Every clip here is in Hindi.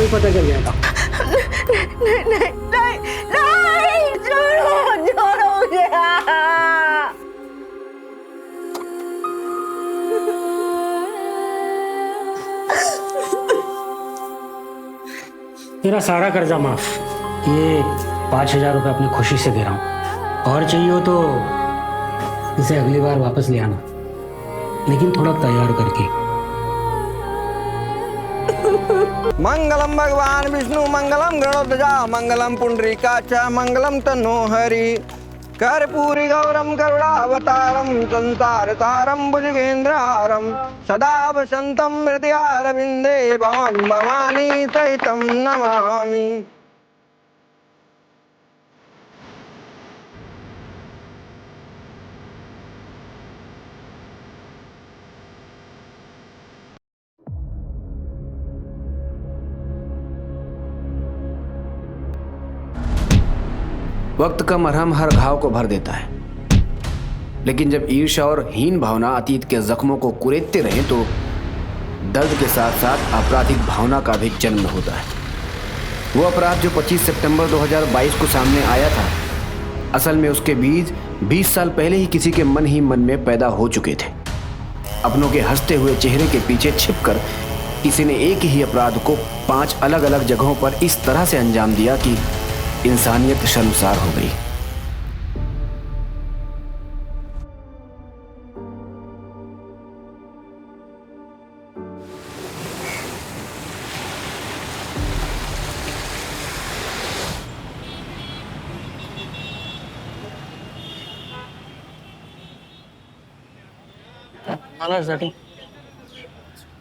ही पता चल जाएगा। नहीं नहीं नहीं नहीं, छोड़ो छोड़ो मुझे। तेरा सारा कर्जा माफ। ये 5,000 रुपये अपनी खुशी से दे रहा हूँ, और चाहिए हो तो इसे अगली बार वापस ले आना, लेकिन थोड़ा तैयार करके। मंगलम भगवान विष्णु मंगलम गणोत्तजा मंगलम पुंडरीकाच मंगलम तनोहरि कर्पूरी गौरम करुणावतारम संसार तारम भुजगेंद्रहारम सदा वसंतम हृदयारविंदे भवान भवानी सहितम नमामि। वक्त का मरहम हर घाव को भर देता है, लेकिन जब ईर्ष्या और हीन भावना अतीत के जख्मों को कुरेदते रहे तो दर्द के साथ साथ आपराधिक भावना का भी जन्म होता है। वो अपराध जो 25 सितंबर 2022 को सामने आया था, असल में उसके बीज 20 साल पहले ही किसी के मन ही मन में पैदा हो चुके थे। अपनों के हंसते हुए चेहरे के पीछे छिपकर किसी ने एक ही अपराध को 5 अलग अलग जगहों पर इस तरह से अंजाम दिया कि इंसानियत शर्मसार हो गई।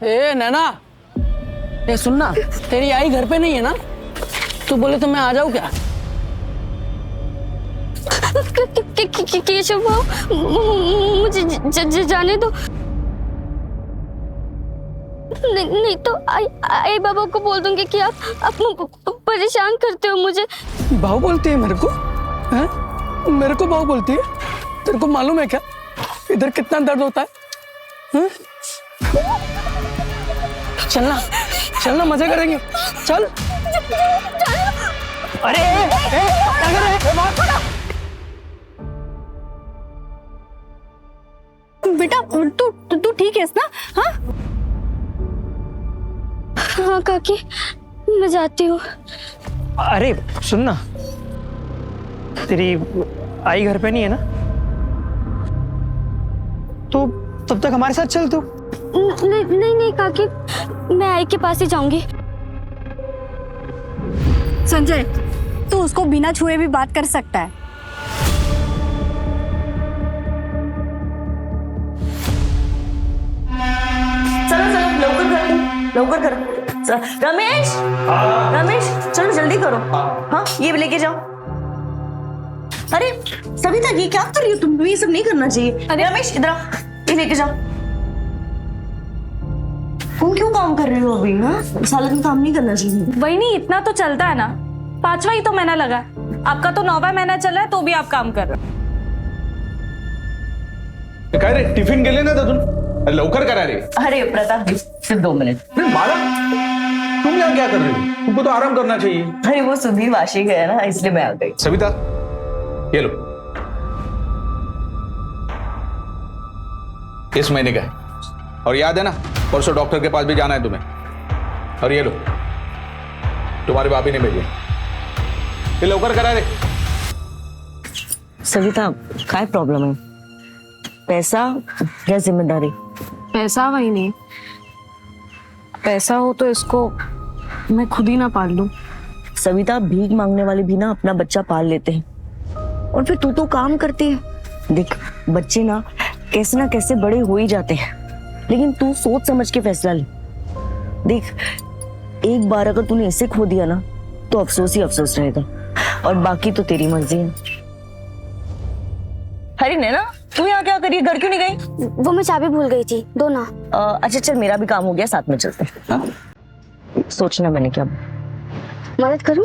ए नैना, ये सुनना, तेरी आई घर पे नहीं है ना? तू बोले तो मैं आ जाऊँ क्या? केशव भाव, मुझे जाने दो। नहीं तो आई बाबा को बोल दूंगी कि आप परेशान करते हो मुझे। भाव बोलती है मेरे को? हैं? मेरे को भाव बोलती है? तेरे को मालूम है क्या इधर कितना दर्द होता है? हैं? चलना चलना, मजे करेंगे, चल। अरे क्या कर रहे हैं? बेटा तू ठीक है ना? हाँ हाँ काकी, मैं जाती हूँ। अरे सुनना, तेरी आई घर पे नहीं है ना? तो तब तक हमारे साथ चल तू। नहीं काकी, मैं आई के पास ही जाऊंगी। संजय, तू उसको बिना छुए भी बात कर सकता है। चलो चलो, लवकर करो। रमेश, रमेश चलो जल्दी करो। हाँ ये भी लेके जाओ। अरे सविता, ये क्या कर रही हो तुम? ये सब नहीं करना चाहिए। अरे रमेश इधर आओ, ये लेके जाओ। तुम क्यों काम कर रहे हो अभी? हाँ, इस हालत में काम नहीं करना चाहिए। वही नहीं, इतना तो चलता है ना, 5वां ही तो महीना लगा। आपका तो 9वां महीना चल रहा है तो भी आप काम कर रहे हो। काय रे, टिफिन गेले ना अजून? अरे लवकर करा रे। अरे प्रताप, सिर्फ 2 मिनट। माला, तुम यहाँ क्या कर रही हो? तुमको तो आराम करना चाहिए। अरे वो सुधीर वाशी गया ना, इसलिए मैं आ गई। सविता, ये लो, इस महीने का है। और याद है ना, परसों डॉक्टर के पास भी जाना है तुम्हें। और ये लो, तुम्हारे भाभी ने भेजे। ये लवकर करा रे। सविता, काय प्रॉब्लम है? पैसा या जिम्मेदारी? पैसा वही नहीं, पैसा हो तो इसको मैं खुद ही ना पाल लूं। सविता, भीख मांगने वाले भी ना अपना बच्चा पाल लेते हैं, और फिर तू तो काम करती है। देख, बच्चे ना कैसे बड़े हो ही जाते हैं, लेकिन तू सोच समझ के फैसला ले। देख, एक बार अगर तूने इसे खो दिया ना तो अफसोस ही अफसोस रहेगा, और बाकी तो तेरी मर्जी है। अरे नैना, तू यहाँ क्या करी? घर क्यों नहीं गई? वो मैं चाबी भूल गई थी, दो ना। अच्छा चल, मेरा भी काम हो गया, साथ में चलते हैं। हाँ? सोचना मैंने क्या मदद करूं?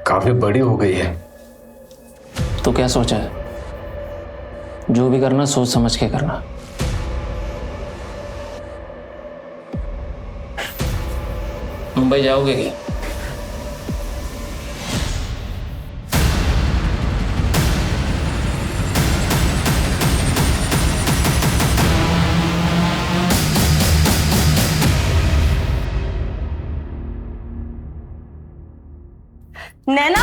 काफी बड़ी हो गई है। तो क्या सोचा है? जो भी करना सोच समझ के करना। मुंबई जाओगे क्या? नैना,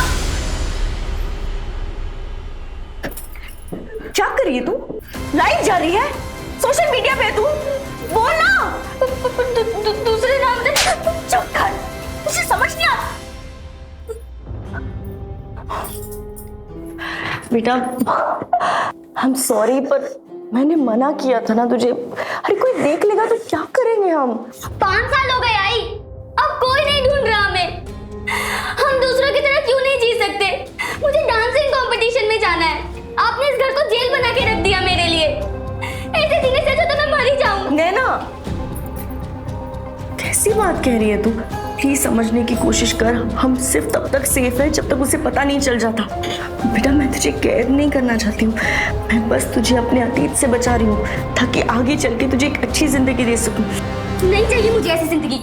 क्या कर रही है तू? लाइव जा रही है सोशल मीडिया पे, तू बोल ना। दूसरे नाम से। चुप कर, मुझे समझ नहीं आता। बेटा, आई एम सॉरी, पर मैंने मना किया था ना तुझे। अरे कोई देख लेगा तो क्या करेंगे हम? 5 साल हो गए आई, अब कोई नहीं ढूंढ रहा हमें। हम दूसरों की तरह क्यों नहीं जी सकते? मुझे डांसिंग कंपटीशन में जाना है। आपने इस घर को जेल बना के रख दिया मेरे लिए। ऐसे जीने से अच्छा तो मैं मर ही जाऊं। नैना, कैसी बात कह रही है तू? प्लीज समझने की कोशिश कर। हम सिर्फ तब तक सेफ है जब तक उसे पता नहीं चल जाता। बेटा, मैं तुझे कैद नहीं करना चाहती हूँ। मैं बस तुझे अपने अतीत से बचा रही हूँ ताकि आगे चल के तुझे एक अच्छी जिंदगी दे सकूं। नहीं चाहिए मुझे ऐसी जिंदगी।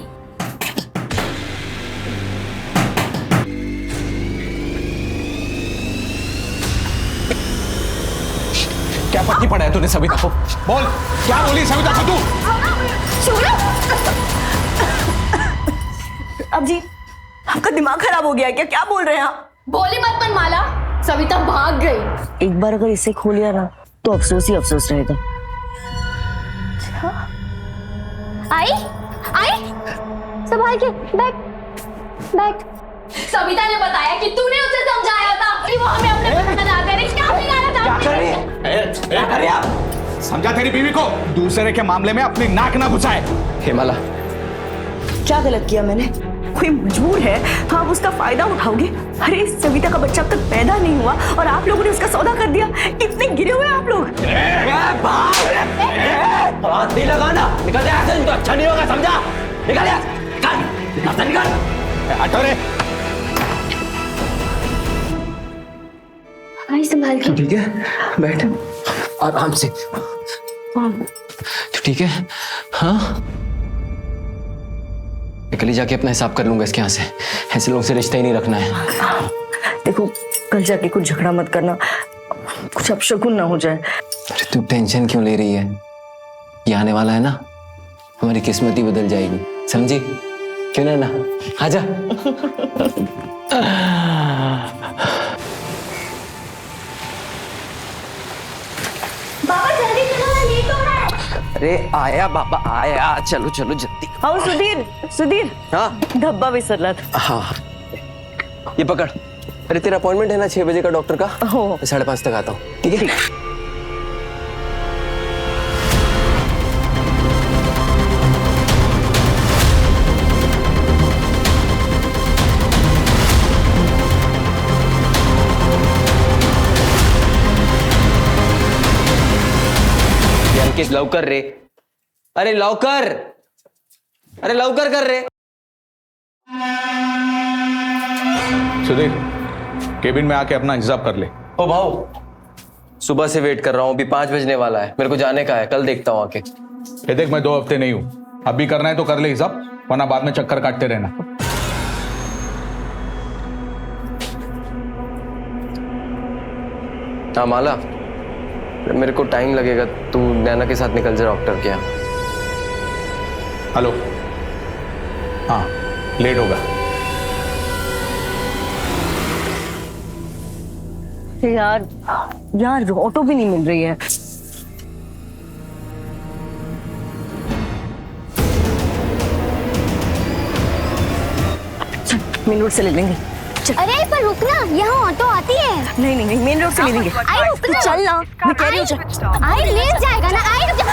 क्या पट्टी पड़ा है तूने सविता को? बोल, क्या बोली सविता को तू? अब जी, आपका दिमाग खराब हो गया क्या? क्या बोल रहे हैं आप? बोली मत मनमाला, सविता भाग गई। एक बार अगर इसे खो लिया ना तो अफसोस ही अफसोस रहेगा। आई आई, संभाल के बैठ बैठ। सविता ने बताया कि तूने उसे समझाया था कि वो हमें अपने पसंद ना करे। क्या बिगाड़ा था? क्या कर रही है? क्या कर रही है आप? समझा तेरी बीवी को दूसरे के मामले में अपनी नाक ना घुसाए। हेमाला, क्या गलत किया मैंने? कोई मजबूर है तो आप उसका फायदा उठाओगे? अरे सविता का बच्चा अब तक पैदा नहीं हुआ और आप लोगों ने उसका सौदा कर दिया। कितने गिरे हुए आप लोग। हाथ नहीं लगाना, निकल जा ऐसे, तो अच्छा नहीं होगा, समझा? निकल जा, निकल, निकल। हटो रे। आई संभाल के। ठीक है, बैठ आराम से। तो ठीक है? हाँ, कल ही जाके अपना हिसाब कर लूंगा इसके यहाँ से। ऐसे लोगों से रिश्ता ही नहीं रखना है। देखो, कल जाके कुछ झगड़ा मत करना, कुछ अपशगुन ना हो जाए। अरे तू टेंशन क्यों ले रही है? ये आने वाला है ना, हमारी किस्मत ही बदल जाएगी, समझी? क्यों ना? आजा। बाबा जल्दी चलो, लेट हो रहा है। अरे आया बाबा आया, चलो चलो जल्दी। आओ सुधीर, सुधीर। हाँ धब्बा विसरला था। हाँ, ये पकड़। अरे तेरा अपॉइंटमेंट है ना 6 बजे का डॉक्टर का? हो। 5:30 तक आता हूँ, ठीक है? अंकित लवकर रे, अरे लवकर, अरे लवकर कर रे। सुधीर, केबिन में आके अपना हिसाब कर ले। ओ भाऊ, सुबह से वेट कर रहा हूँ, अभी 5 बजने वाला है, मेरे को जाने का है, कल देखता हूँ आके। ये देख, मैं 2 हफ्ते नहीं हूं, अभी करना है तो कर ले हिसाब, वरना बाद में चक्कर काटते रहना। हाँ माला, मेरे को टाइम लगेगा, तू नैना के साथ निकल जा डॉक्टर के यहाँ। हेलो, हाँ लेट होगा। यार यार, ऑटो भी नहीं मिल रही है। मेन रोड से ले लेंगे। अरे पर रुकना, यहाँ ऑटो आती है। नहीं नहीं नहीं, मेन रोड से ले लेंगे। आई रुकना, चल ना, मैं कह रही हूँ। आई ले जाएगा ना। आई रुक जा।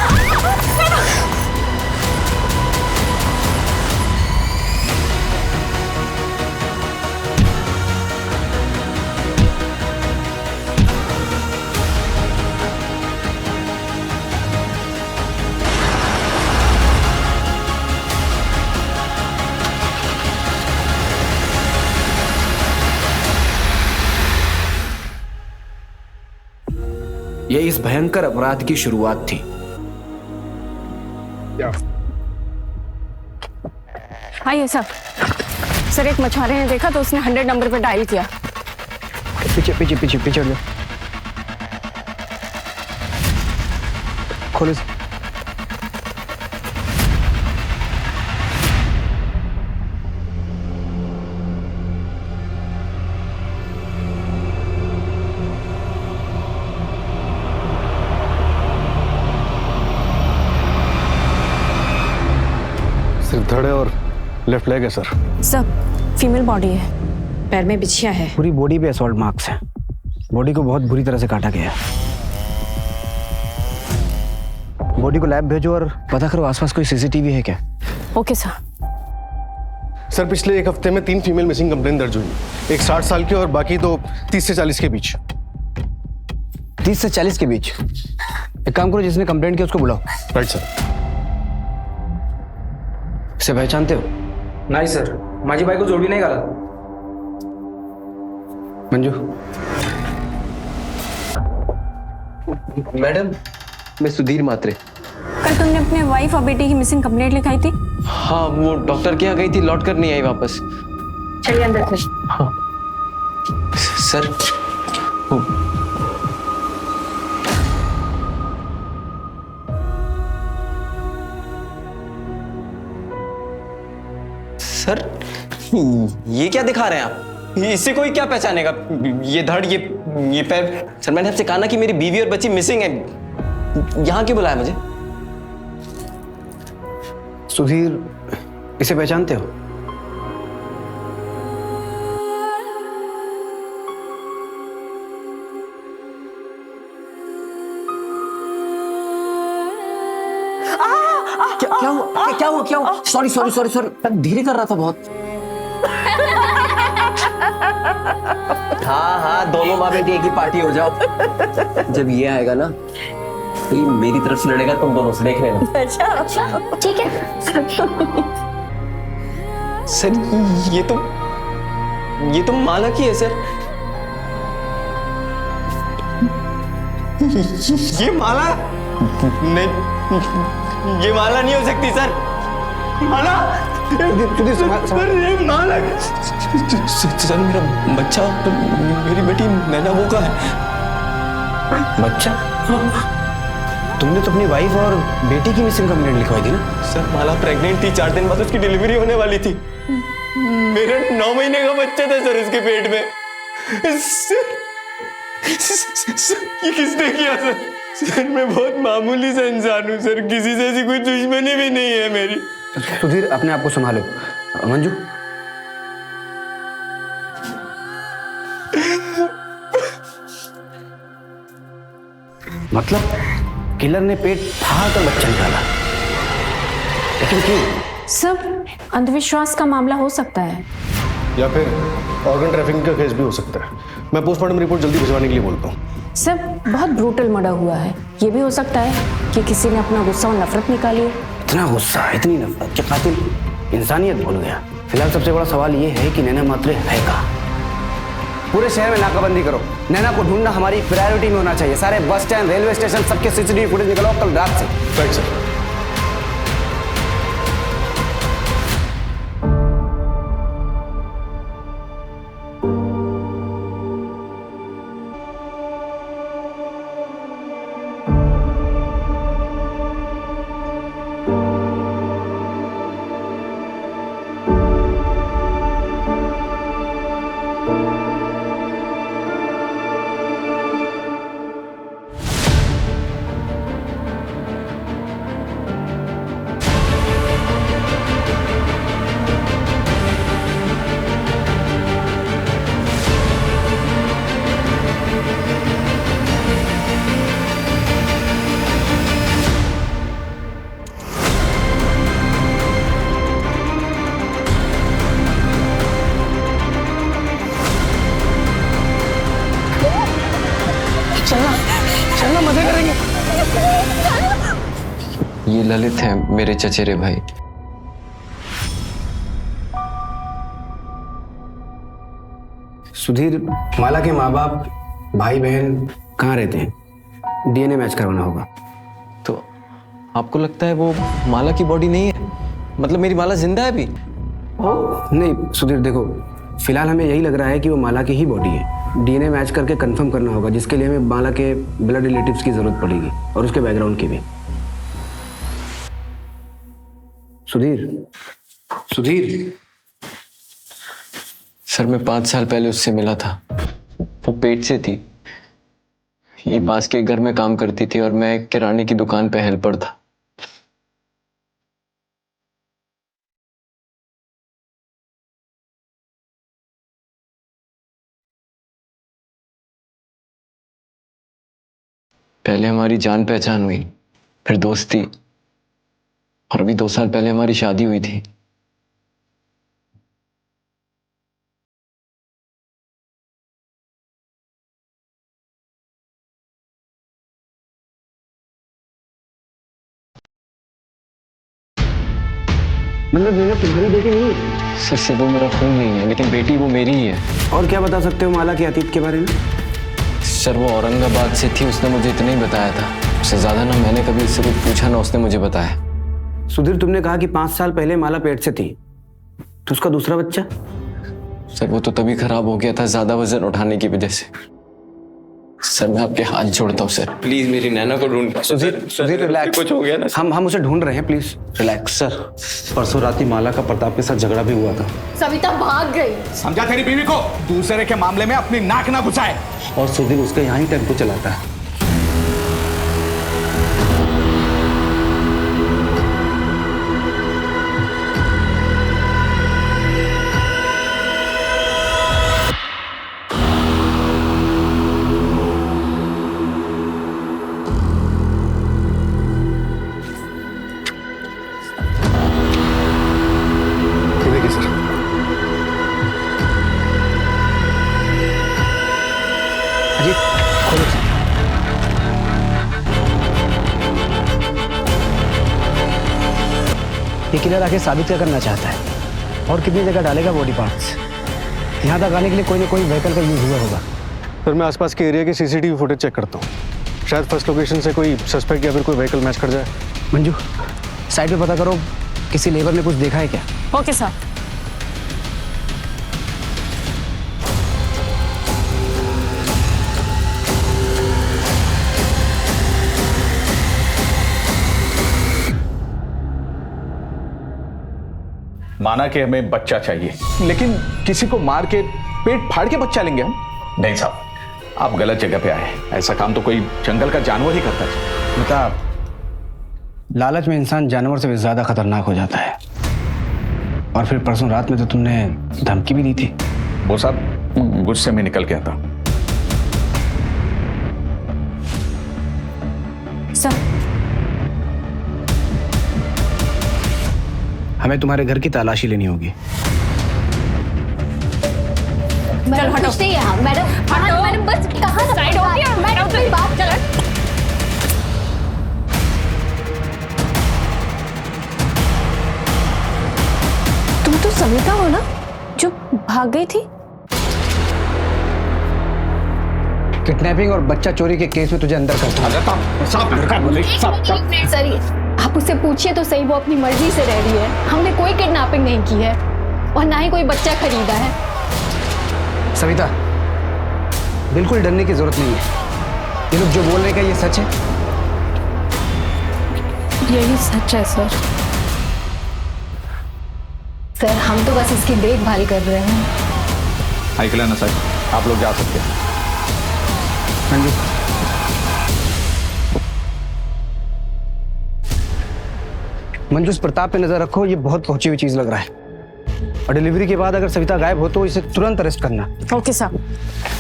यह इस भयंकर अपराध की शुरुआत थी। आइए सर एक मछुआरे ने देखा तो उसने 100 नंबर पर डायल किया। पीछे पीछे पीछे पीछे हट जाओ। खोलो। सिर्फ धड़ है और लेफ्ट लेग है सर। सब फीमेल बॉडी है, पैर में बिछिया है। पूरी बॉडी पे असॉल्ट मार्क्स हैं। बॉडी को बहुत बुरी तरह से काटा गया है। बॉडी को लैब भेजो और पता करो आसपास कोई सीसीटीवी है क्या। Okay sir. सर पिछले एक हफ्ते में 3 फीमेल मिसिंग कंप्लेन दर्ज हुई। एक 60 साल की और बाकी तो 30 से 40 के बीच। 30 से 40 के बीच। एक काम करो, जिसने कंप्लेंट किया उसको बुलाओ। Right sir. इसे पहचानते हो? नहीं सर, माझी बायको जोडवी नाही घालत। मंजू। मैडम, मैं सुधीर मात्रे। कल तुमने अपने वाइफ और बेटी की मिसिंग कंप्लेंट लिखाई थी। हाँ, वो डॉक्टर के यहाँ गई थी, लौट कर नहीं आई वापस। चलिए अंदर से। हाँ सर। सर ये क्या दिखा रहे हैं आप? इससे कोई क्या पहचानेगा? ये धड़, ये पैर। सर मैंने आपसे कहा ना कि मेरी बीवी और बच्ची मिसिंग है। यहाँ क्यों बुलाया मुझे? सुधीर, इसे पहचानते हो? क्या हुआ? सॉरी धीरे कर रहा था बहुत। हाँ, दोनों माँ बेटी एक ही पार्टी हो जाओ। जब ये आएगा ना तो ये मेरी तरफ से लड़ेगा, तुम दोनों से देख लेना। अच्छा ठीक है। सर ये तो माला की है सर। ये माला नहीं, ये माला नहीं हो सकती सर। माला सर, ये माला। सर मेरा बच्चा, मेरी बेटी नैना वो का है। बच्चा? तुमने तो अपनी वाइफ और बेटी की मिसिंग कंप्लेंट लिखवाई थी ना? सर माला प्रेग्नेंट थी, 4 दिन बाद उसकी डिलीवरी होने वाली थी। मेरा 9 महीने का बच्चा था सर उसके पेट में। ये किसने किया सर? सर मैं बहुत मामूली सा इंसान हूँ सर, किसी से ऐसी कोई दुश्मनी भी नहीं है मेरी। सुधीर, अपने आप को संभालो। मंजू, मतलब किलर ने पेट फाड़ कर बच्चा निकाला, लेकिन क्यों? सब अंधविश्वास का मामला हो सकता है, या फिर ऑर्गन ट्रैफिकिंग का केस भी हो सकता है। मैं पोस्टमार्टम रिपोर्ट जल्दी भिजवाने के लिए बोलता हूँ। सब बहुत ब्रूटल मर्डर हुआ है। ये भी हो सकता है कि किसी ने अपना गुस्सा और नफरत निकाली है। इतना गुस्सा, इतनी नफरत कि कातिल इंसानियत भूल गया। फिलहाल सबसे बड़ा सवाल ये है कि नैना मात्रे है कहाँ? पूरे शहर में नाकाबंदी करो। नैना को ढूंढना हमारी प्रायोरिटी में होना चाहिए। सारे बस स्टैंड, रेलवे स्टेशन, सबके सीसीटीवी फुटेज निकलो कल रात से। Right sir. चलना मजे करेंगे। ये ललित हैं, मेरे चचेरे भाई। सुधीर, माला के माँ बाप, भाई बहन कहाँ रहते हैं? डीएनए मैच करवाना होगा। तो आपको लगता है वो माला की बॉडी नहीं है? मतलब मेरी माला जिंदा है अभी? नहीं सुधीर, देखो फिलहाल हमें यही लग रहा है कि वो माला की ही बॉडी है। डीएनए मैच करके कंफर्म करना होगा, जिसके लिए हमें माला के ब्लड रिलेटिव्स की जरूरत पड़ेगी और उसके बैकग्राउंड की भी। सुधीर, सुधीर। सर मैं 5 साल पहले उससे मिला था। वो पेट से थी, ये पास के घर में काम करती थी और मैं किराने की दुकान पे हेल्पर था। पहले हमारी जान पहचान हुई, फिर दोस्ती, और अभी 2 साल पहले हमारी शादी हुई थी। मतलब मैंने तुम्हारी बेटी नहीं है? सर वो मेरा खून नहीं है, लेकिन बेटी वो मेरी ही है। और क्या बता सकते हो माला के अतीत के बारे में? सर वो औरंगाबाद से थी, उसने मुझे इतना ही बताया था। उससे ज्यादा ना मैंने कभी उससे कुछ पूछा, ना उसने मुझे बताया। सुधीर, तुमने कहा कि 5 साल पहले माला पेट से थी, तो उसका दूसरा बच्चा? सर वो तो तभी खराब हो गया था, ज्यादा वजन उठाने की वजह से। सर मैं आपके हाथ जोड़ता हूँ सर, प्लीज मेरी नैना को ढूंढ। सुधीर रिलैक्स, कुछ हो गया ना? हम उसे ढूंढ रहे हैं, प्लीज रिलैक्स। सर परसों रात ही माला का प्रताप के साथ झगड़ा भी हुआ था। सविता भाग गई। समझा तेरी बीवी को दूसरे के मामले में अपनी नाक ना घुसाए। और सुधीर उसका यहाँ ही टेम्पो चलाता है। ये किलर आके साबित क्या करना चाहता है और कितनी जगह डालेगा बॉडी पार्ट्स? यहाँ तक आने के लिए कोई ना कोई व्हीकल का यूज हुआ होगा। फिर मैं आसपास के एरिया की सीसीटीवी फुटेज चेक करता हूँ, शायद फर्स्ट लोकेशन से कोई सस्पेक्ट या फिर कोई व्हीकल मैच कर जाए। मंजू, साइड पे पता करो किसी लेबर ने कुछ देखा है क्या? Okay sir. माना कि हमें बच्चा चाहिए, लेकिन किसी को मार के पेट फाड़ के बच्चा लेंगे हम? नहीं साहब, आप गलत जगह पे आए। ऐसा काम तो कोई जंगल का जानवर ही करता है। बता, लालच में इंसान जानवर से भी ज्यादा खतरनाक हो जाता है। और फिर परसों रात में तो तुमने धमकी भी दी थी। वो साहब गुस्से में निकल गया था। सर हमें तुम्हारे घर की तलाशी लेनी होगी। मैडम कुछ नहीं है। मैडम बस कहाँ साइड हो गया? मैडम कोई बात चलो। तुम तो सविता हो ना जो भाग गई थी? किडनैपिंग और बच्चा चोरी के केस में तुझे अंदर कर सर आप उससे पूछिए तो सही, वो अपनी मर्जी से रह रही है। हमने कोई किडनैपिंग नहीं की है और ना ही कोई बच्चा खरीदा है। सविता, बिल्कुल डरने की जरूरत नहीं है। ये लोग जो बोल रहे हैं क्या ये सच है? यही सच है सर। सर हम तो बस इसकी देखभाल कर रहे हैं। आइकला ना साहब, आप लोग जा सकते हैं। हाँ जी। मंजू, उस प्रताप पे नजर रखो, ये बहुत पहुंची हुई चीज लग रहा है। और डिलीवरी के बाद अगर सविता गायब हो तो इसे तुरंत अरेस्ट करना। Okay sir.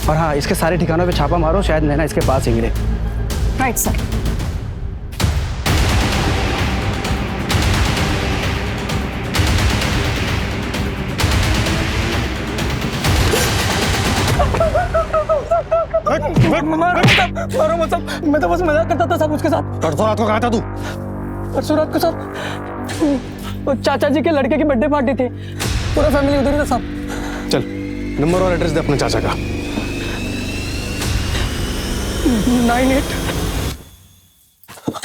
और हाँ, इसके सारे ठिकानों पे छापा मारो, शायद नैना इसके पास ही मिले। Right sir. मारो मत साहब, मैं तो बस मजाक करता था साहब उसके साथ। परसों रात को कहा था तू? परसों रात को साहब वो चाचा जी के लड़के की बर्थडे पार्टी थी, पूरा फैमिली उधर ही था साहब। चल नंबर और एड्रेस दे अपने चाचा का। 98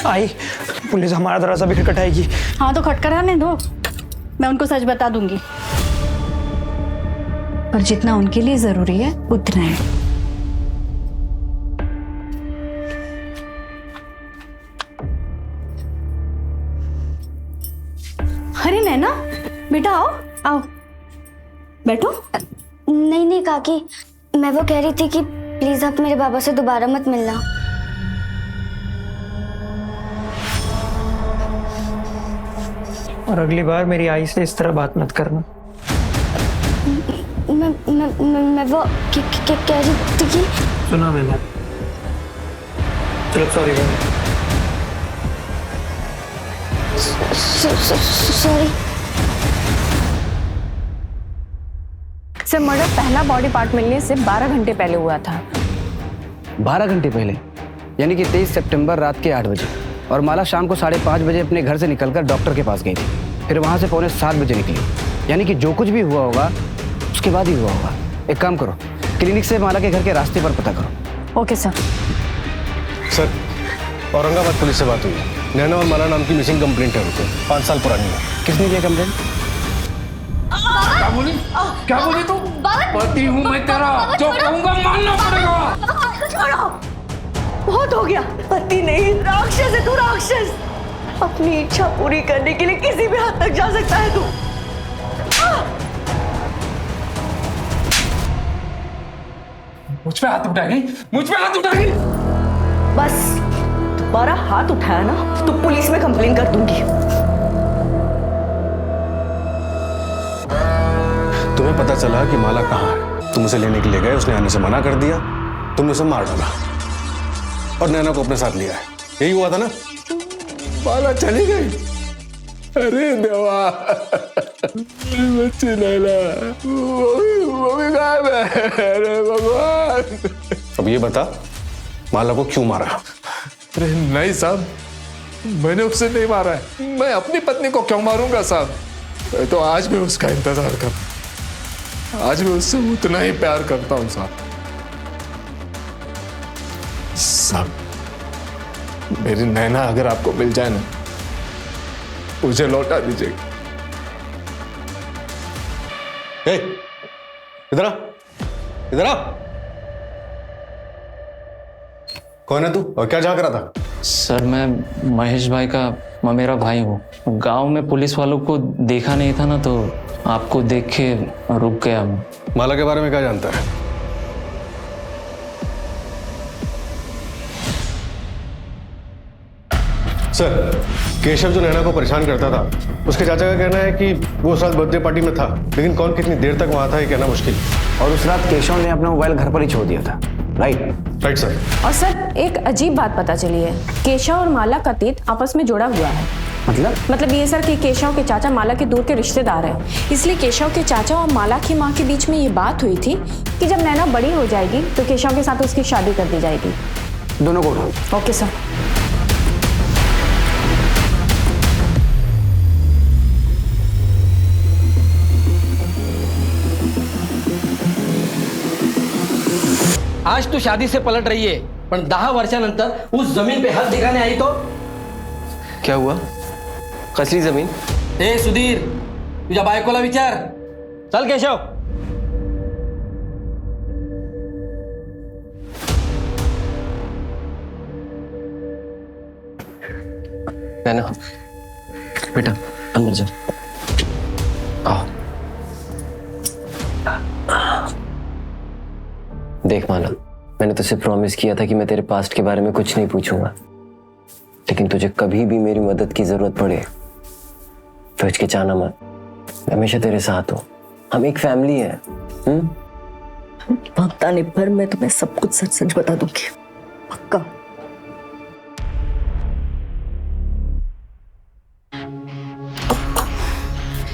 आई पुलिस हमारा दरवाजा भी खटखटाएगी। हाँ तो खटखटाने दो, मैं उनको सच बता दूंगी, पर जितना उनके लिए जरूरी है उतना है। अरे नैना बेटा आओ आओ बैठो। नहीं नहीं काकी, मैं वो कह रही थी कि प्लीज आप मेरे बाबा से दोबारा मत मिलना। और अगली बार मेरी आई से इस तरह बात मत करना। मैं वो कह रही थी कि सुना मैंने। चलो सॉरी सॉरी। सर मर्डर पहला बॉडी पार्ट मिलने से 12 घंटे पहले हुआ था। 12 घंटे पहले, यानी कि 23 सितंबर रात के 8 बजे। और माला शाम को 5:30 बजे अपने घर से निकलकर डॉक्टर के पास गई थी। फिर वहां से 6:45 बजे निकली। यानी कि जो कुछ भी हुआ होगा उसके बाद ही हुआ होगा। एक काम करो, क्लिनिक से माला के घर के रास्ते पर पता करो। Okay sir. Sir, Aurangabad police से बात हुई। नैना और माला नाम की मिसिंग कंप्लेंट है उनको, 5 साल पुरानी है। किसने किया कंप्लेंट? क्या बोली तू? पति हूँ मैं तेरा, जो कहूँगा मानना पड़ेगा। छोड़ो, बहुत हो गया। पति नहीं, राक्षस है तू, राक्षस। अपनी इच्छा पूरी करने के लिए किसी भी हद तक जा सकता है तू। मुझ पे हाथ उठाएगी, मुझ पे हाथ उठाएगी। बस दोबारा हाथ उठाया ना तो पुलिस में कंप्लेन कर दूंगी। तुम्हें पता चला कि माला कहाँ है, तुम उसे लेने के लिए गए, उसने आने से मना कर दिया, तुमने उसे मार डाला और नैना को अपने साथ लिया है। यही हुआ था ना? माला चली गई। अरे देवा, बच्ची नैना वो भी गायब है। अरे भगवान। अब ये बता, माला को क्यों मारा? अरे नहीं साहब, मैंने उसे नहीं मारा है। मैं अपनी पत्नी को क्यों मारूंगा साहब? मैं तो आज भी उसका इंतजार करता, आज भी उससे उतना ही प्यार करता हूं साहब। साहब, मेरी नैना अगर आपको मिल जाए ना, मुझे लौटा दीजिएगा। इधर आ, इधर आ। कौन है तू और क्या झांक रहा था? सर मैं महेश भाई का ममेरा भाई हूँ। गांव में पुलिस वालों को देखा नहीं था ना, तो आपको देख के रुक गया मैं। माला के बारे में क्या जानता है? सर, केशव जो नैना को परेशान करता था, उसके चाचा का कहना है कि वो उस रात बर्थडे पार्टी में था, लेकिन कौन कितनी देर तक वहां था ये कहना मुश्किल। और उस रात केशव ने अपना मोबाइल घर पर ही छोड़ दिया था। Right sir. और सर एक अजीब बात पता चली है, केशव और माला का तीत आपस में जुड़ा हुआ है। मतलब ये सर कि केशव के चाचा माला के दूर के रिश्तेदार हैं, इसलिए केशव के चाचा और माला की माँ के बीच में ये बात हुई थी कि जब नैना बड़ी हो जाएगी तो केशव के साथ उसकी शादी कर दी जाएगी। दोनों को उठाओ। Okay sir. आज तू शादी से पलट रही आहे, पण 10 वर्षानंतर उस जमीन पे हात दिखाने आई तो क्या हुआ? कसली जमीन? ए सुधीर, तुझ्या बायकोला विचार। चल केशव। नैना बेटा अंदर जा। आओ। देख माला, मैंने तुझसे प्रॉमिस किया था कि मैं तेरे पास्ट के बारे में कुछ नहीं पूछूंगा, लेकिन तुझे कभी भी मेरी मदद की जरूरत पड़े तो हिचकिचाना मत। मैं हमेशा तेरे साथ हूँ, हम एक फैमिली है। वक्त आने पर मैं तुम्हें सब कुछ सच सच बता दूंगी, पक्का।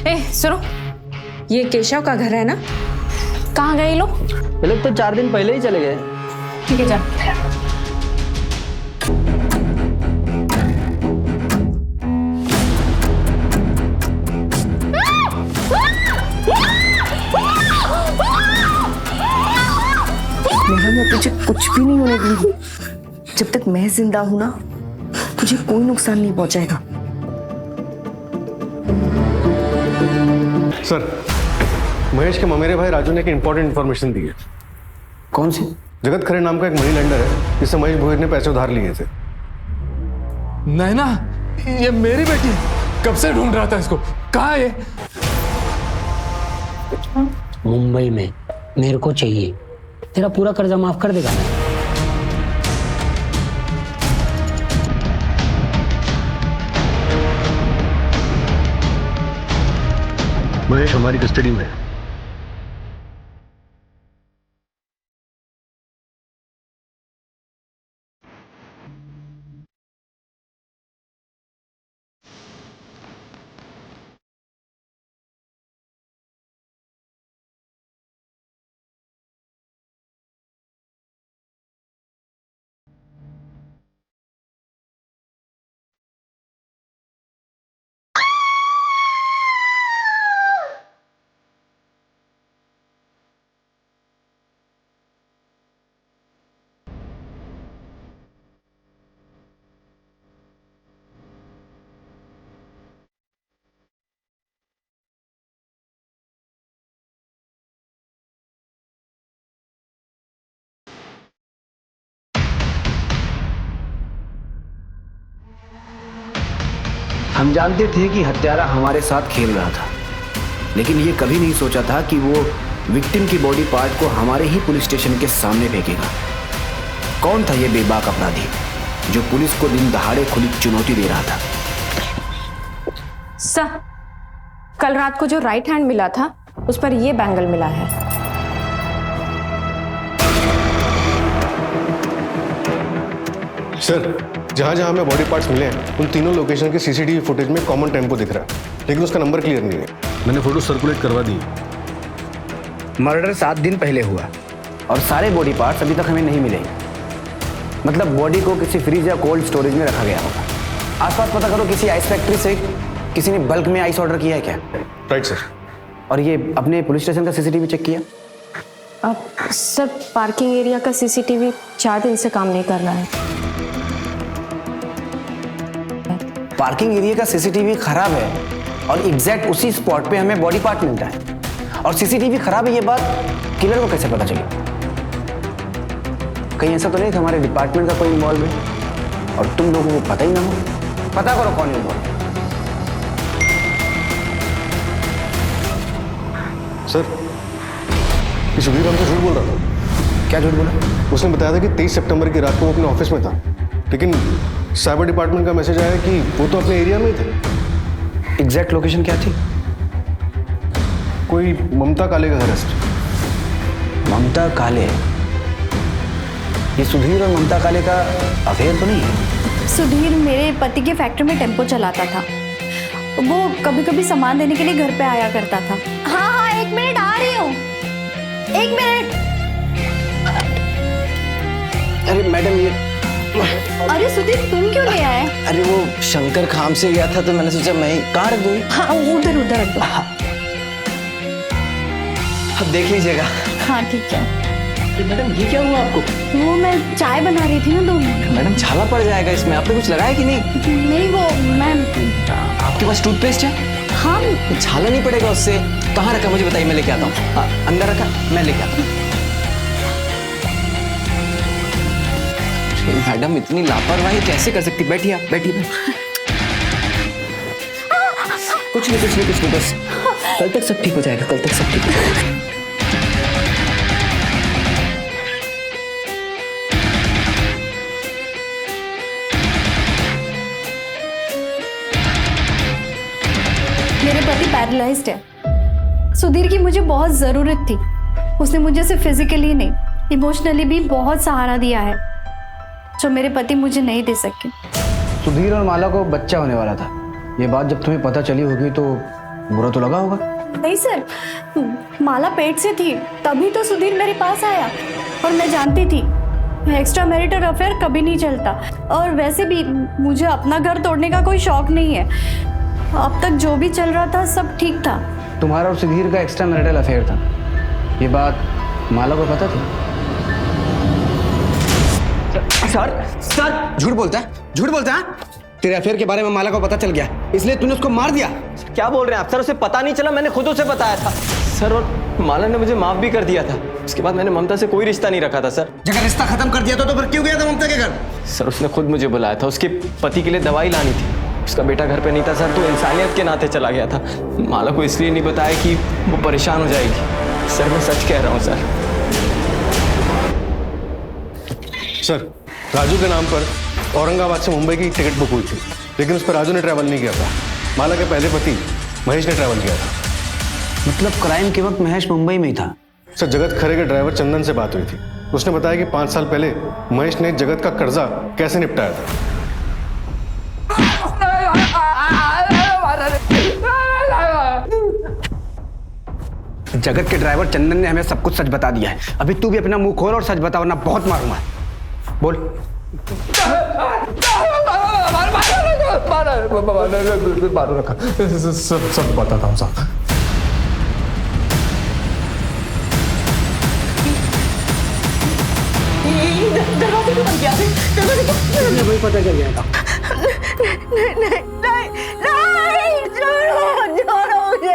ए सुनो, ये केशव का घर है ना? कहाँ गए लोग? ये लोग तो 4 दिन पहले ही चले गए। ठीक है जा। मैं तुझे कुछ भी नहीं होने दूंगी। जब तक मैं जिंदा हूं ना, तुझे कोई नुकसान नहीं पहुंचाएगा। सर, महेश के ममेरे भाई राजू ने एक इंपॉर्टेंट इन्फॉर्मेशन दी है। कौन सी? जगत खरे नाम का एक मनी लेंडर है जिससे महेश भोईर ने पैसे उधार लिए थे। नैना, ये मेरी बेटी है। कब से ढूंढ रहा था इसको। कहाँ है ये? मुंबई में। मेरे को चाहिए। तेरा पूरा कर्जा माफ कर देगा ना? महेश हमारी कस्टडी में है। हम जानते थे कि हत्यारा हमारे साथ खेल रहा था, लेकिन ये कभी नहीं सोचा था कि वो विक्टिम की बॉडी पार्ट को हमारे ही पुलिस स्टेशन के सामने फेंकेगा। कौन था ये बेबाक अपराधी जो पुलिस को दिन दहाड़े खुली चुनौती दे रहा था? सर, कल रात को जो राइट हैंड मिला था उस पर ये बैंगल मिला है। सर, जहां जहां हमें बॉडी पार्ट्स मिले हैं उन तीनों लोकेशन के सीसीटीवी फुटेज में कॉमन टेम्पो दिख रहा है, लेकिन उसका नंबर क्लियर नहीं है। मैंने फोटो सर्कुलेट करवा दी। मर्डर 7 दिन पहले हुआ और सारे बॉडी पार्ट्स अभी तक हमें नहीं मिले। मतलब बॉडी को किसी फ्रीज या कोल्ड स्टोरेज में रखा गया होगा। आसपास पता करो, किसी आइस फैक्ट्री से किसी ने बल्क में आइस ऑर्डर किया है क्या? Right sir. और ये अपने पुलिस स्टेशन का सीसीटीवी चेक किया? अब सर, पार्किंग एरिया का सीसीटीवी 4 दिन से काम नहीं कर रहा है। पार्किंग एरिया का सीसीटीवी खराब है और एग्जैक्ट उसी स्पॉट पे हमें बॉडी पार्ट मिलता है, और सीसीटीवी खराब है ये बात किलर को कैसे पता चली? कहीं ऐसा तो नहीं कि हमारे डिपार्टमेंट का कोई इन्वॉल्व है और तुम लोगों को पता ही ना हो? पता करो कौन इन्वॉल्व है। सर, ये सुधीर हमसे झूठ बोल रहा था। क्या झूठ बोला? उसने बताया था कि 23 सितंबर की रात को वो अपने ऑफिस में था, लेकिन साइबर डिपार्टमेंट का मैसेज आया कि वो तो अपने एरिया में ही थे। एग्जैक्ट लोकेशन क्या थी? कोई ममता काले का अरेस्ट। ममता काले? ये सुधीर और ममता काले का अफेयर तो नहीं है? सुधीर मेरे पति के फैक्ट्री में टेम्पो चलाता था। वो कभी कभी सामान देने के लिए घर पे आया करता था। हाँ हाँ, 1 मिनट आ रही हूँ। 1 मिनट। अरे मैडम, ये अरे सुधीर, तुम क्यों ले आए? अरे वो शंकर काम से गया था तो मैंने सोचा मैं ही कहाँ रख दूँ। हाँ, उधर उधर रख दो। अब देख लीजिएगा। हाँ ठीक है। मैडम, ये क्या हुआ आपको? वो मैं चाय बना रही थी ना, तो मैडम छाला पड़ जाएगा इसमें। आपने कुछ लगाया कि नहीं? नहीं, वो मैं आपके पास टूथपेस्ट है? हाँ। छाला नहीं पड़ेगा उससे। कहाँ रखा मुझे बताइए, मैं लेके आता हूँ। अंदर रखा, मैं लेके आता हूँ। मैडम, इतनी लापरवाही कैसे कर सकती? बैठिए आप, बैठिए। कुछ नहीं, बस कल तक सब ठीक हो जाएगा, कल तक सब ठीक हो जाएगा। मेरे पति पैरालाइज्ड है। सुधीर की मुझे बहुत जरूरत थी। उसने मुझे सिर्फ फिजिकली नहीं, इमोशनली भी बहुत सहारा दिया है जो मेरे पति मुझे नहीं दे सके। सुधीर और माला को बच्चा होने वाला था। ये बात जब तुम्हें पता चली होगी तो बुरा तो लगा होगा? नहीं सर, माला पेट से थी तभी तो सुधीर मेरे पास आया, और मैं जानती थी एक्स्ट्रा मैरिटल अफेयर कभी नहीं चलता, और वैसे भी मुझे अपना घर तोड़ने का कोई शौक नहीं है। अब तक जो भी चल रहा था सब ठीक था। तुम्हारा और सुधीर का एक्स्ट्रा मैरिटल अफेयर था, ये बात माला को पता थी? सर झूठ बोलता है, झूठ बोलता है। तेरे अफेयर के बारे में माला को पता चल गया, इसलिए तूने उसको मार दिया। क्या बोल रहे हैं आप सर? उसे पता नहीं चला, मैंने खुद उसे बताया था सर, और माला ने मुझे माफ भी कर दिया था। उसके बाद मैंने ममता से कोई रिश्ता नहीं रखा था सर। जगह रिश्ता खत्म कर दिया तो फिर क्यों गया था ममता के घर? सर उसने खुद मुझे बुलाया था, उसके पति के लिए दवाई लानी थी। उसका बेटा घर पे नहीं था सर, तो इंसानियत के नाते चला गया था। माला को इसलिए नहीं बताया कि वो परेशान हो जाएगी। सर मैं सच कह रहा हूँ सर। सर राजू के नाम पर औरंगाबाद से मुंबई की टिकट बुक हुई थी, लेकिन उस पर राजू ने ट्रैवल नहीं किया था, माला के पहले पति महेश ने ट्रैवल किया था। मतलब क्राइम के वक्त महेश मुंबई में ही था? सर जगत खरे के ड्राइवर चंदन से बात हुई थी, उसने बताया कि 5 साल पहले महेश ने जगत का कर्जा कैसे निपटाया था। जगत के ड्राइवर चंदन ने हमें सब कुछ सच बता दिया है। अभी तू भी अपना मुंह खोल और सच बता, वरना बहुत मारूंगा। बोल। मारो रखा, सब बताता हूँ साहब। दरवाजे को बंद किया, दरवाजे को वही पता चल जाएगा। नहीं, छोड़ो मुझे।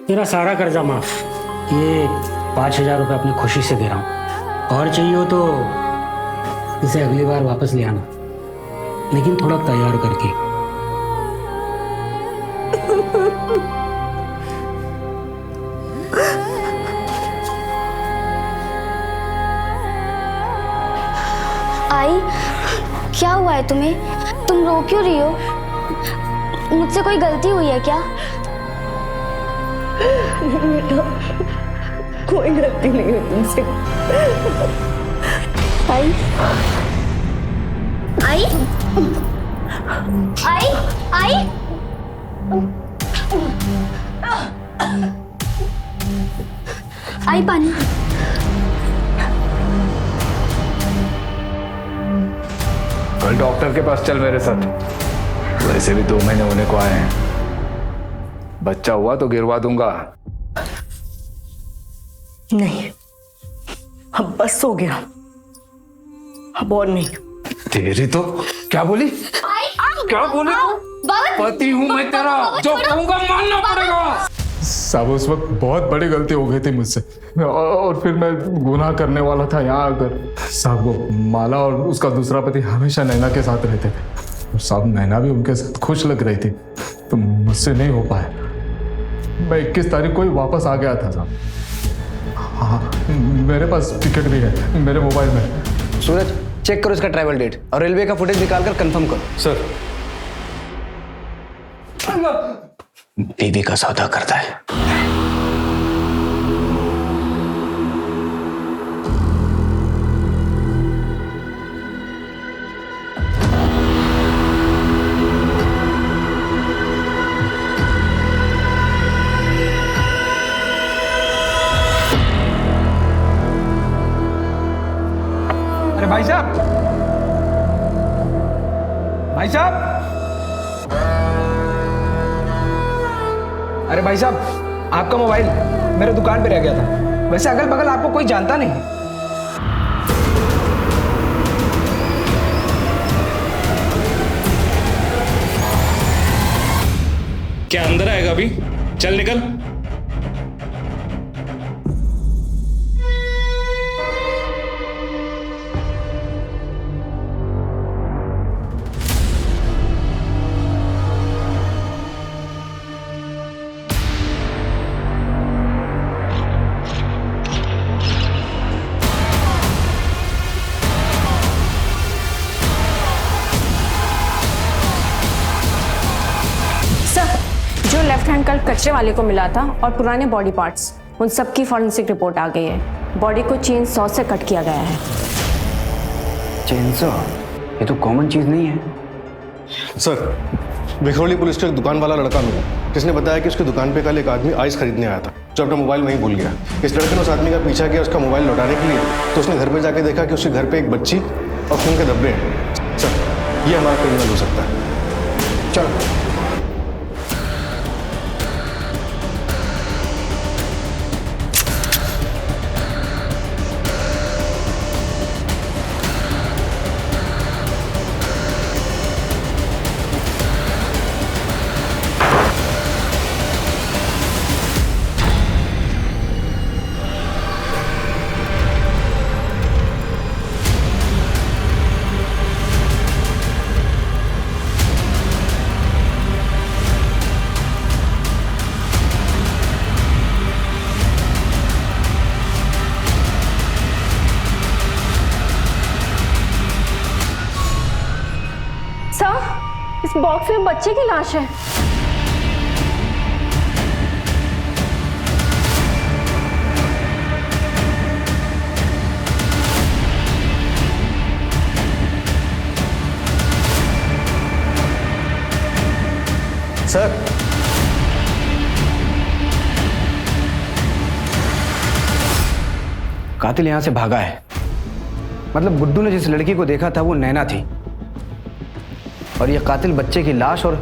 तेरा सारा कर्जा माफ। ये 5,000 रुपये अपनी खुशी से दे रहा हूँ, और चाहिए हो तो इसे अगली बार वापस ले आना, लेकिन थोड़ा तैयार करके। आई, क्या हुआ है तुम्हें? तुम रो क्यों रही हो? मुझसे कोई गलती हुई है क्या? बेटा कोई गलती नहीं है तुमसे। आई आई आई आई आई पानी। कल डॉक्टर के पास चल मेरे साथ। वैसे भी 2 महीने होने को आए हैं, बच्चा हुआ तो गिरवा दूंगा। नहीं, अब बस हो गया, अब और नहीं। तेरी तो क्या बोली? क्या बोली? पति हूं मैं तेरा, जो कहूंगा मानना पड़ेगा। साहब उस वक्त बहुत बड़ी गलती हो गई थी मुझसे, और फिर मैं गुनाह करने वाला था यहाँ आकर। साहब वो माला और उसका दूसरा पति हमेशा नैना के साथ रहते थे, और साहब नैना भी उनके साथ खुश लग रही थी, तो मुझसे नहीं हो पाया। मैं 21 तारीख को ही वापस आ गया था साहब। हाँ मेरे पास टिकट भी है मेरे मोबाइल में। सूरज चेक करो इसका ट्रैवल डेट और रेलवे का फुटेज निकालकर कंफर्म करो। सर बीवी का सौदा करता है। अरे भाई साहब, भाई साहब, अरे भाई साहब, आपका मोबाइल मेरे दुकान पे रह गया था। वैसे अगल बगल आपको कोई जानता नहीं। क्या अंदर आएगा अभी? चल निकल। जो लेफ्ट हैंड कल कचरे वाले को मिला था और पुराने बॉडी पार्ट्स, उन सब की फॉरेंसिक रिपोर्ट आ गई है। बॉडी को चेन सॉ से कट किया गया है। चेनसॉ? ये तो कॉमन चीज नहीं है। सर विखरौली पुलिस का एक दुकान वाला लड़का मिला, जिसने बताया कि उसकी दुकान पे कल एक आदमी आइस खरीदने आया था, जो अपना मोबाइल वहीं भूल गया। इस लड़के ने उस आदमी का पीछा किया उसका मोबाइल लौटाने के लिए, तो उसने घर पे जाके देखा कि उसके घर पे एक बच्ची और खून के धब्बे हैं। सर ये हमारा क्रिमिनल हो सकता है। चलो सर, इस बॉक्स में बच्चे की लाश है। सर, कातिल यहां से भागा है। मतलब गुड्डू ने जिस लड़की को देखा था वो नैना थी, और ये कातिल बच्चे की लाश और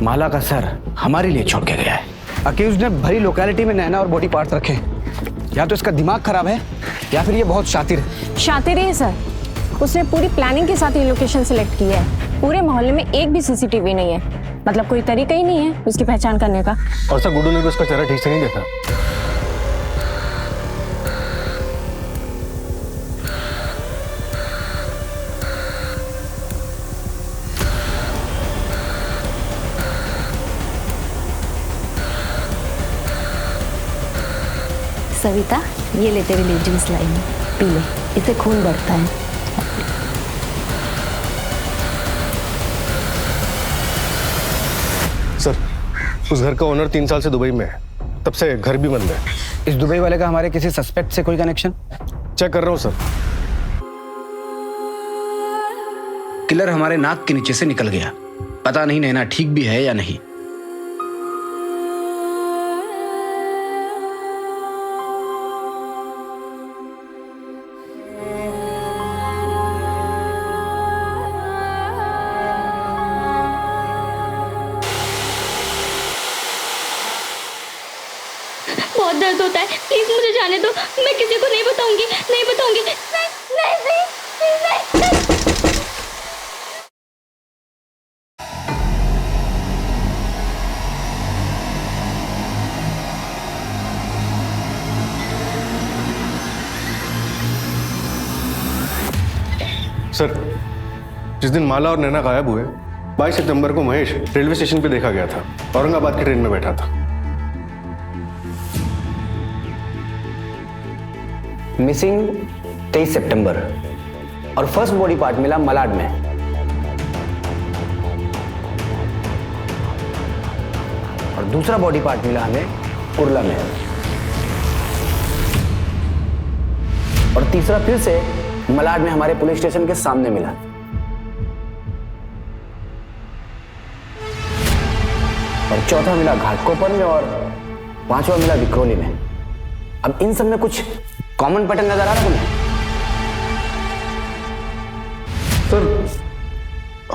माला का सर हमारे लिए छोड़ के गया है। अक्यूज्ड ने भरी लोकेलिटी में नैना और बॉडी पार्ट्स रखे। या तो इसका दिमाग खराब है या फिर ये बहुत शातिर है। शातिर ही है सर, उसने पूरी प्लानिंग के साथ ये लोकेशन सिलेक्ट की है। पूरे मोहल्ले में एक भी सीसीटीवी नहीं है, मतलब कोई तरीका ही नहीं है उसकी पहचान करने का। और सर गुड्डू ने भी उसका चेहरा ठीक से नहीं देखा। सविता, ये ले तेरे लिए जूस लाई हूं, पी ले, इससे खून बढ़ता है। सर, उस घर का ओनर 3 साल से दुबई में है, तब से घर भी बंद है। इस दुबई वाले का हमारे किसी सस्पेक्ट से कोई कनेक्शन? चेक कर रहा हूँ सर। किलर हमारे नाक के नीचे से निकल गया। पता नहीं नैना ठीक भी है या नहीं। बहुत दर्द होता है, प्लीज मुझे जाने दो। मैं किसी को नहीं बताऊंगी, नहीं बताऊंगी। नहीं नहीं नहीं नहीं, नहीं। सर, जिस दिन माला और नैना गायब हुए 22 सितंबर को महेश रेलवे स्टेशन पे देखा गया था। औरंगाबाद की ट्रेन में बैठा था। मिसिंग 23 सितंबर और फर्स्ट बॉडी पार्ट मिला मलाड में। और दूसरा बॉडी पार्ट मिला हमें कुर्ला में। और तीसरा फिर से मलाड में हमारे पुलिस स्टेशन के सामने मिला। और चौथा मिला घाटकोपर में और पांचवा मिला विक्रोली में। अब इन सब में कुछ कॉमन पैटर्न नजर आ रहा है तुम्हें? सर,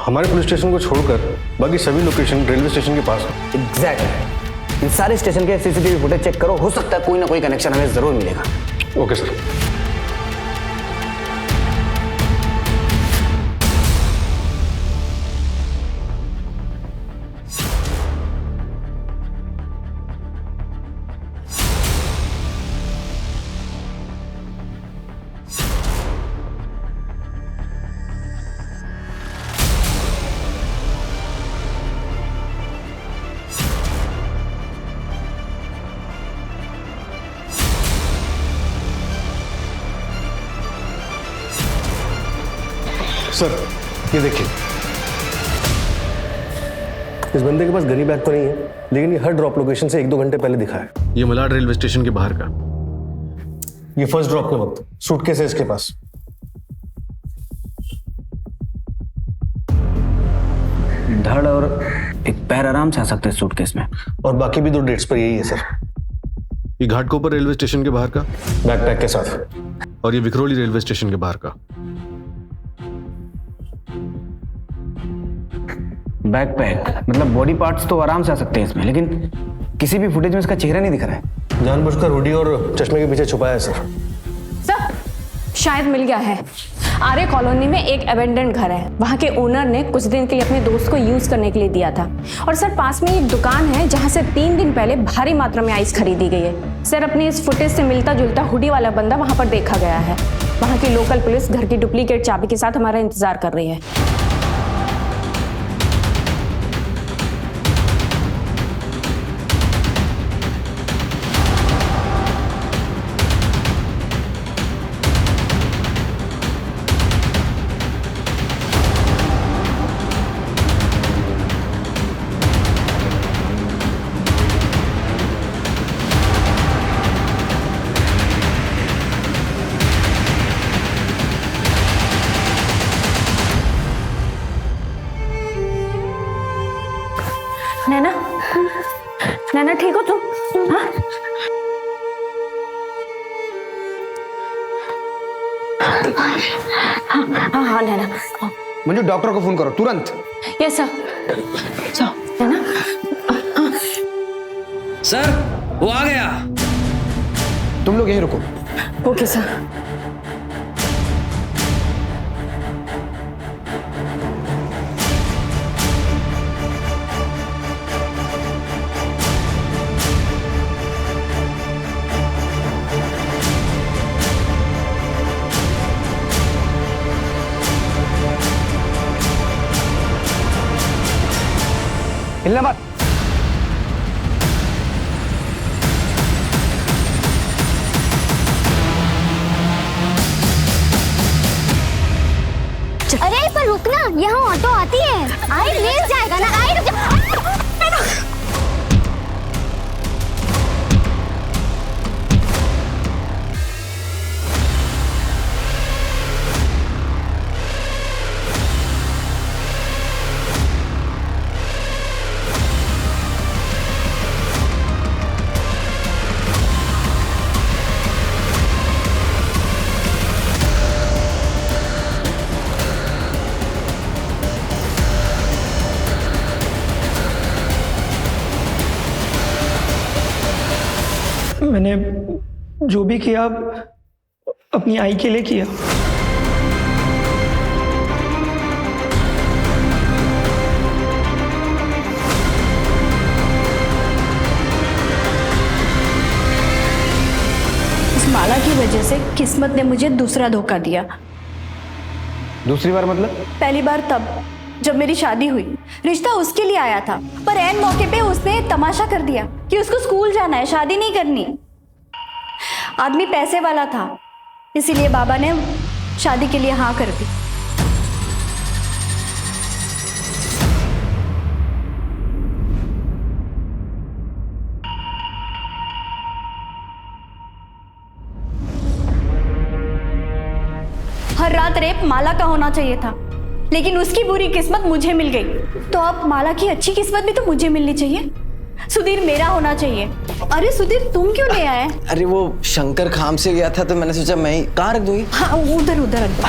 हमारे पुलिस स्टेशन को छोड़कर बाकी सभी लोकेशन रेलवे स्टेशन के पास है। एग्जैक्ट। इन सारे स्टेशन के सीसीटीवी फुटेज चेक करो, हो सकता है कोई ना कोई कनेक्शन हमें जरूर मिलेगा। Okay sir. सर, ये देखिए, इस बंदे के पास गनी बैग तो नहीं है, लेकिन ये हर ड्रॉप लोकेशन से 1-2 घंटे पहले दिखा है। ये मलाड रेलवे स्टेशन के बाहर का। ये फर्स्ट ड्रॉप के वक्त सूटकेस है इसके पास। धड़ और एक पैर आराम से आ सकते हैं सूटकेस में। और बाकी भी 2 डेट्स पर यही है सर। ये घाटकोपर रेलवे स्टेशन के बाहर का बैकपैक के साथ, और ये विक्रोली रेलवे स्टेशन के बाहर का। बैकपैक मतलब बॉडी पार्ट्स तो आराम से आ सकते हैं इसमें, लेकिन किसी भी फुटेज में इसका चेहरा नहीं दिख रहा है। जानबूझकर हुडी और चश्मे के पीछे छुपाया है सर। सर, शायद मिल गया है। आर्य कॉलोनी में एक अबेंडेंट घर है, वहाँ के ओनर ने कुछ दिन के लिए अपने दोस्त को यूज करने के लिए दिया था। और सर, पास में एक दुकान है जहाँ से 3 दिन पहले भारी मात्रा में आइस खरीदी गई है। सर, अपनी इस फुटेज से मिलता जुलता हुडी वाला बंदा वहाँ पर देखा गया है। वहाँ की लोकल पुलिस घर की डुप्लीकेट चाबी के साथ हमारा इंतजार कर रही है। नैना, नैना ठीक हो तुम? हाँ? हाँ हाँ नैना। मंजू डॉक्टर को फोन करो तुरंत। Yes sir. नैना। सर वो आ गया। तुम लोग यहीं रुको। Okay sir. हिलना मत। अरे पर रुकना, यहाँ ऑटो आती है। आई मिल जाएगा ना। आई रुक जा। मैंने जो भी किया अपनी आई के लिए किया। इस माला की वजह से किस्मत ने मुझे दूसरा धोखा दिया। दूसरी बार मतलब? पहली बार तब जब मेरी शादी हुई। रिश्ता उसके लिए आया था, पर ऐन मौके पे उसने तमाशा कर दिया कि उसको स्कूल जाना है, शादी नहीं करनी। आदमी पैसे वाला था, इसीलिए बाबा ने शादी के लिए हाँ कर दी। हर रात रेप माला का होना चाहिए था, लेकिन उसकी बुरी किस्मत मुझे मिल गई। तो अब माला की अच्छी किस्मत भी तो मुझे मिलनी चाहिए। सुधीर मेरा होना चाहिए। अरे सुधीर तुम क्यों ले आए? अरे वो शंकर खाम से गया था तो मैंने सोचा मैं ही कहाँ रख दूंगी। हाँ उधर उधर रख दो।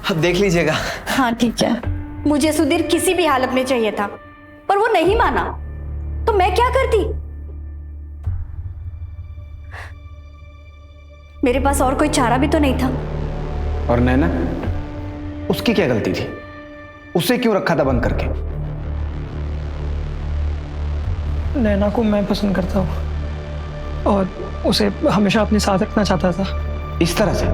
अब देख लीजिएगा। हाँ ठीक है। मुझे सुधीर किसी भी हालत में चाहिए था, पर वो नहीं माना, तो मैं क्या करती? मेरे पास और कोई चारा भी तो नहीं था। और नैना, उसकी क्या गलती थी? उसे क्यों रखा था बंद करके? नैना को मैं पसंद करता हूँ और उसे हमेशा अपने साथ रखना चाहता था। इस तरह से?